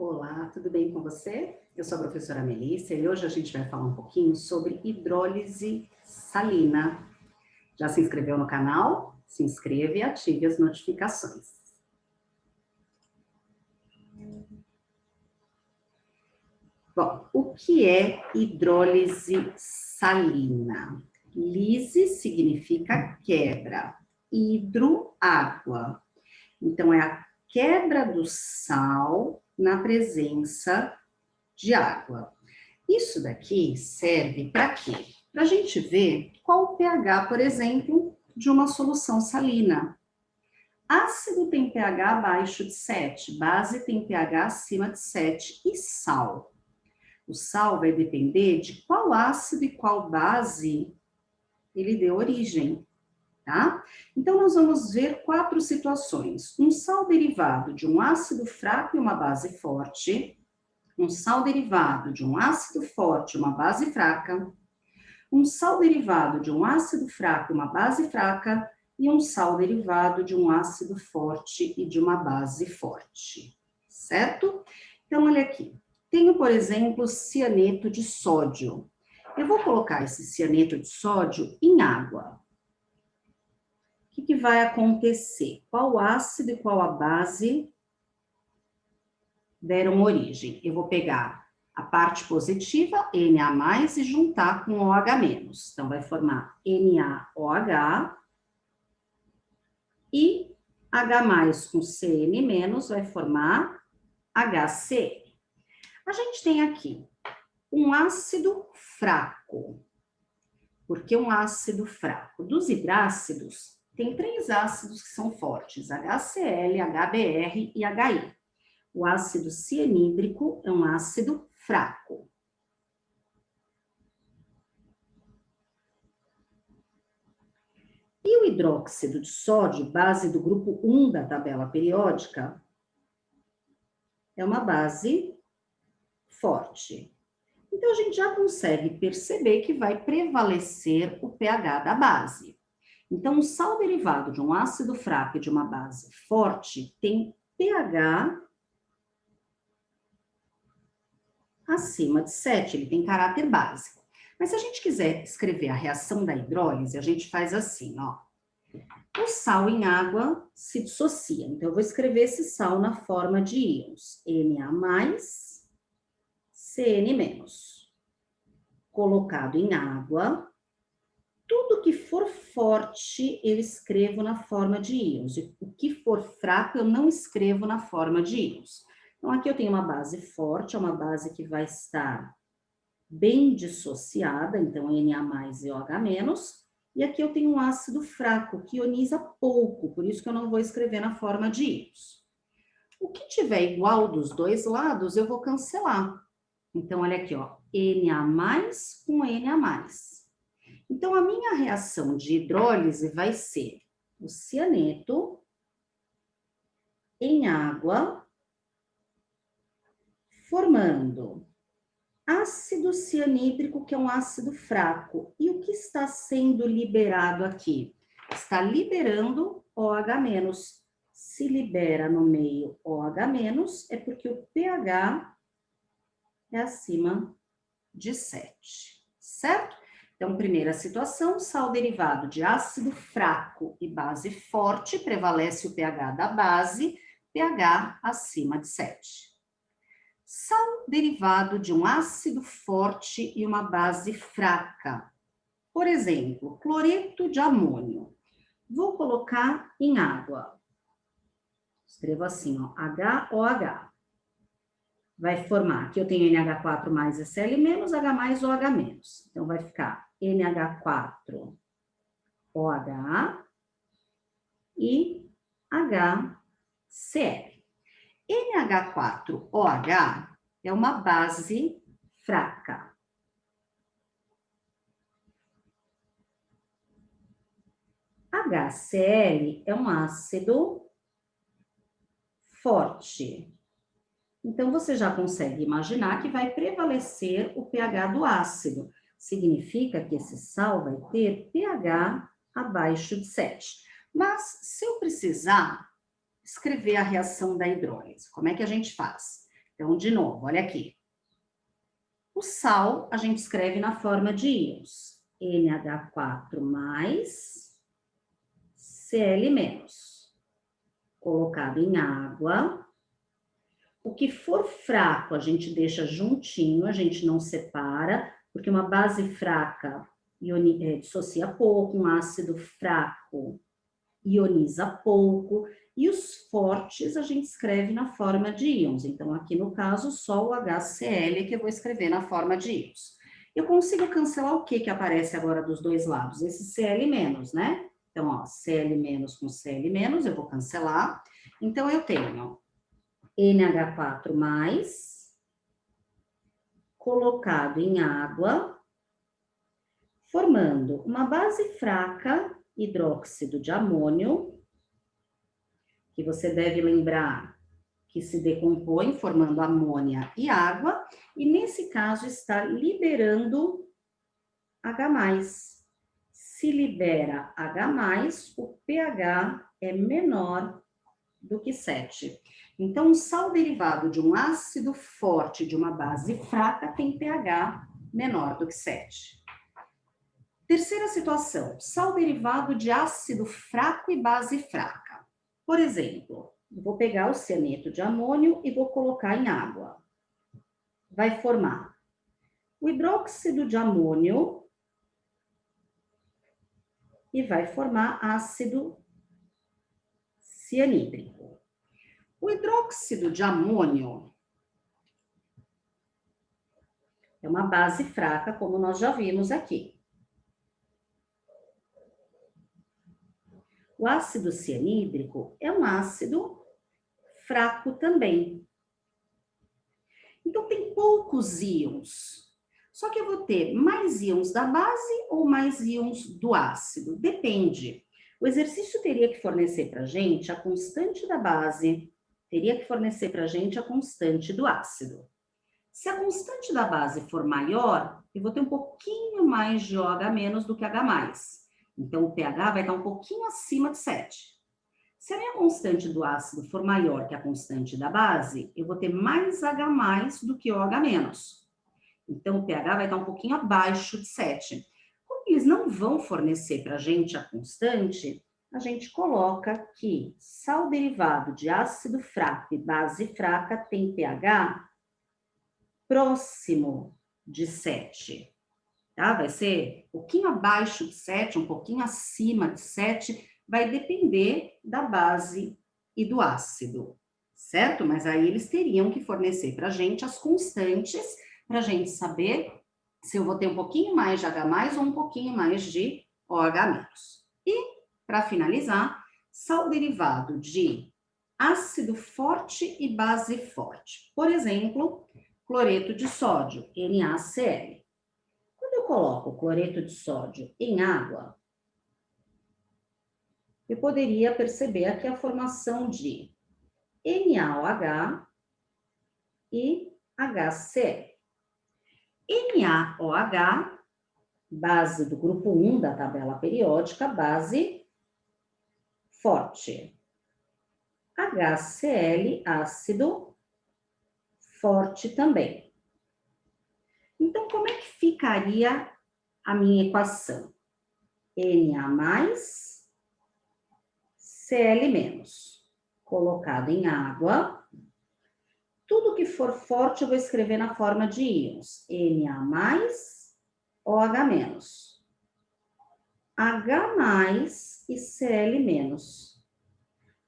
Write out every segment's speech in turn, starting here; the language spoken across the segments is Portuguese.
Olá, tudo bem com você? Eu sou a professora Melissa e hoje a gente vai falar um pouquinho sobre hidrólise salina. Já se inscreveu no canal? Se inscreva e ative as notificações. Bom, o que é hidrólise salina? Lise significa quebra, hidro, água. Então, é a quebra do sal na presença de água. Isso daqui serve para quê? Para a gente ver qual o pH, por exemplo, de uma solução salina. Ácido tem pH abaixo de 7, base tem pH acima de 7 e sal. O sal vai depender de qual ácido e qual base ele deu origem, tá? Então, nós vamos ver 4 situações. Um sal derivado de um ácido fraco e uma base forte, um sal derivado de um ácido forte e uma base fraca, um sal derivado de um ácido fraco e uma base fraca, e um sal derivado de um ácido forte e de uma base forte, certo? Então, olha aqui. Tenho, por exemplo, cianeto de sódio. Eu vou colocar esse cianeto de sódio em água. O que vai acontecer? Qual ácido e qual a base deram origem? Eu vou pegar a parte positiva, Na+, e juntar com OH-. Então, vai formar NaOH e H+ com Cn- vai formar HCl. A gente tem aqui um ácido fraco. Por que um ácido fraco? Dos hidrácidos, tem 3 ácidos que são fortes, HCl, HBr e HI. O ácido cianídrico é um ácido fraco. E o hidróxido de sódio, base do grupo 1 da tabela periódica, é uma base forte. Então, a gente já consegue perceber que vai prevalecer o pH da base. Então, um sal derivado de um ácido fraco e de uma base forte tem pH acima de 7, ele tem caráter básico. Mas se a gente quiser escrever a reação da hidrólise, a gente faz assim, ó. O sal em água se dissocia. Então, eu vou escrever esse sal na forma de íons. Na+, Cn-. Colocado em água, tudo que for forte, eu escrevo na forma de íons. O que for fraco, eu não escrevo na forma de íons. Então, aqui eu tenho uma base forte, é uma base que vai estar bem dissociada, então Na+ e OH-. E aqui eu tenho um ácido fraco, que ioniza pouco, por isso que eu não vou escrever na forma de íons. O que tiver igual dos dois lados, eu vou cancelar. Então, olha aqui, ó, Na+ com Na+. Então, a minha reação de hidrólise vai ser o cianeto em água, formando ácido cianídrico, que é um ácido fraco. E o que está sendo liberado aqui? Está liberando OH-. Se libera no meio OH-, é porque o pH é acima de 7, certo? Então, primeira situação, sal derivado de ácido fraco e base forte, prevalece o pH da base, pH acima de 7. Sal derivado de um ácido forte e uma base fraca. Por exemplo, cloreto de amônio. Vou colocar em água. Escrevo assim, ó, HOH. Vai formar, aqui eu tenho NH4 mais Cl menos, H mais OH-. Então, vai ficar NH4 OH e HCl. NH4OH é uma base fraca. HCl é um ácido forte. Então, você já consegue imaginar que vai prevalecer o pH do ácido. Significa que esse sal vai ter pH abaixo de 7. Mas, se eu precisar escrever a reação da hidrólise, como é que a gente faz? Então, de novo, olha aqui. O sal a gente escreve na forma de íons. NH4 mais Cl-. Colocado em água. O que for fraco, a gente deixa juntinho, a gente não separa, porque uma base fraca dissocia pouco, um ácido fraco ioniza pouco, e os fortes a gente escreve na forma de íons. Então, aqui no caso, só o HCl que eu vou escrever na forma de íons. Eu consigo cancelar o que aparece agora dos dois lados? Esse Cl-, né? Então, ó, Cl- com Cl-, eu vou cancelar. Então, eu tenho NH4+, colocado em água, formando uma base fraca, hidróxido de amônio, que você deve lembrar que se decompõe formando amônia e água, e nesse caso está liberando H+. Se libera H+, o pH é menor do que 7. Então, um sal derivado de um ácido forte de uma base fraca tem pH menor do que 7. Terceira situação, sal derivado de ácido fraco e base fraca. Por exemplo, vou pegar o cianeto de amônio e vou colocar em água. Vai formar o hidróxido de amônio e vai formar ácido cianídrico. O hidróxido de amônio é uma base fraca, como nós já vimos aqui. O ácido cianídrico é um ácido fraco também. Então, tem poucos íons. Só que eu vou ter mais íons da base ou mais íons do ácido? Depende. O exercício teria que fornecer para a gente a constante da base, teria que fornecer para a gente a constante do ácido. Se a constante da base for maior, eu vou ter um pouquinho mais de OH- do que H+. Então, o pH vai estar um pouquinho acima de 7. Se a minha constante do ácido for maior que a constante da base, eu vou ter mais H+ do que OH-. Então, o pH vai estar um pouquinho abaixo de 7. Como eles não vão fornecer para a gente a constante, a gente coloca que sal derivado de ácido fraco e base fraca tem pH próximo de 7. Tá? Vai ser um pouquinho abaixo de 7, um pouquinho acima de 7, vai depender da base e do ácido, certo? Mas aí eles teriam que fornecer para a gente as constantes, para a gente saber se eu vou ter um pouquinho mais de H+, ou um pouquinho mais de OH-. E, para finalizar, sal derivado de ácido forte e base forte. Por exemplo, cloreto de sódio, NaCl. Quando eu coloco o cloreto de sódio em água, eu poderia perceber aqui a formação de NaOH e HCl. NaOH, base do grupo 1 da tabela periódica, base forte. HCl, ácido forte também. Então, como é que ficaria a minha equação? Na+, Cl-. Colocado em água. Tudo que for forte eu vou escrever na forma de íons. Na+, OH-. H+ e Cl-.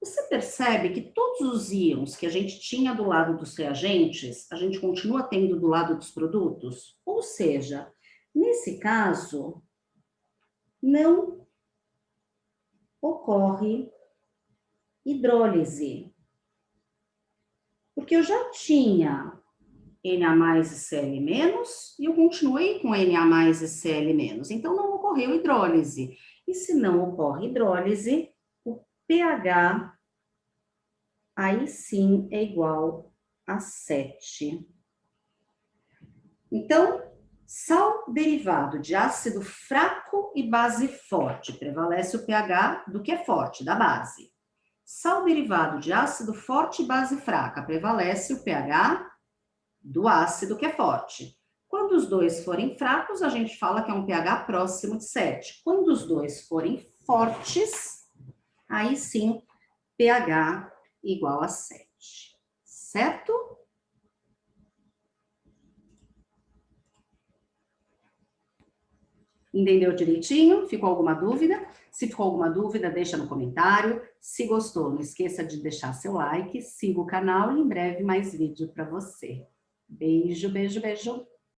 Você percebe que todos os íons que a gente tinha do lado dos reagentes, a gente continua tendo do lado dos produtos? Ou seja, nesse caso, não ocorre hidrólise. Porque eu já tinha Na+ e Cl- e eu continuei com Na+ e Cl-. Então, não ocorreu hidrólise. E se não ocorre hidrólise, o pH aí sim é igual a 7. Então, sal derivado de ácido fraco e base forte, prevalece o pH do que é forte, da base. Sal derivado de ácido forte e base fraca, prevalece o pH do ácido, que é forte. Quando os dois forem fracos, a gente fala que é um pH próximo de 7. Quando os dois forem fortes, aí sim, pH igual a 7. Certo? Entendeu direitinho? Ficou alguma dúvida? Se ficou alguma dúvida, deixa no comentário. Se gostou, não esqueça de deixar seu like, siga o canal e em breve mais vídeo para você. Beijo, beijo, beijo.